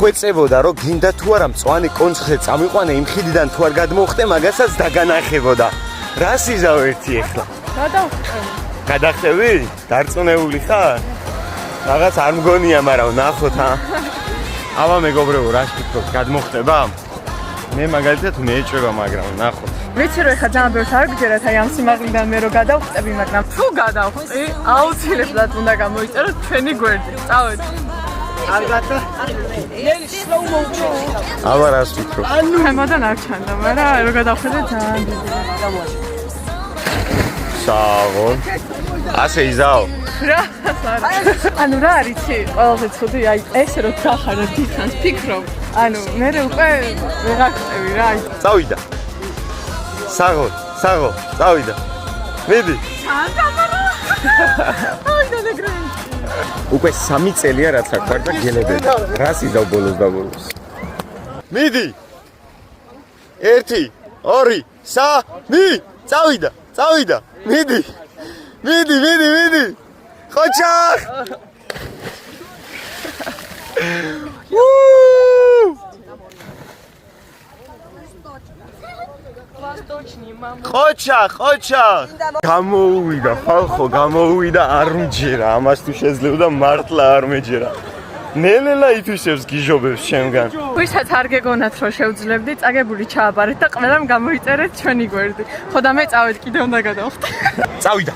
მიხვეწებოდა რომ გინდა თუ არა მწვანე კონცხე წამიყვანე იმ ხიდიდან თუ არ გადმოვხდე მაგასაც დაგანახებოდა. რას იზავ ერთი ახლა? გადახტევი? დარწმუნებული ხარ? რაღაც არ მგონია, მაგრამ ნახოთ ა. აბა მეგობრებო, რას ფიქრობთ, გადმოხდება? მე მაგალითად მეეჭვება, მაგრამ ნახოთ. ვიცი რომ ეხა ძალიან ბევრს არ გჯერათ აი ამ სიმაღლიდან მე რო გადავხტები, მაგრამ თუ გადავხტი, აუცილებლად უნდა გამოიწეროთ ჩვენი გვერდი. წავედი. ალბათ. slow motion. აბა რას ფიქრობ? ხემოდან არ ჩანდა, მაგრამ რო გადავხტები ძალიან დიდია. საღოლ. ასე იზაო. რა? ანუ რა არიცი? ყველაზე ცუდი აი ეს რო დახარა დიდხანს ფიქრობ. ანუ მე უკვე ვეღარ ხტები რა. წავიდა. საღოლ, წავიდა. მიდი. უკვე 3 წელია რაც აქ ვარ და გელები. რას იზავ ბოლოს და ბოლოს? მიდი. 1 2 3 წავიდა. მიდი. ხოჩახ. ხოჩა. გამოუვიდა ხალხო, არ მჯერა. ამას თუ შეძლებდა მართლა არ მეჯერა. ნელ-ნელა ითვისებს გიჟობებს ჩემგან. ვისაც არ გეგონათ რომ შევძლებდი, წაგებული ჩააბარეთ და ყველამ გამოიწერეთ ჩვენი გვერდი. ხო და მე წავედ კიდე უნდა გადავხტე. წავიდა.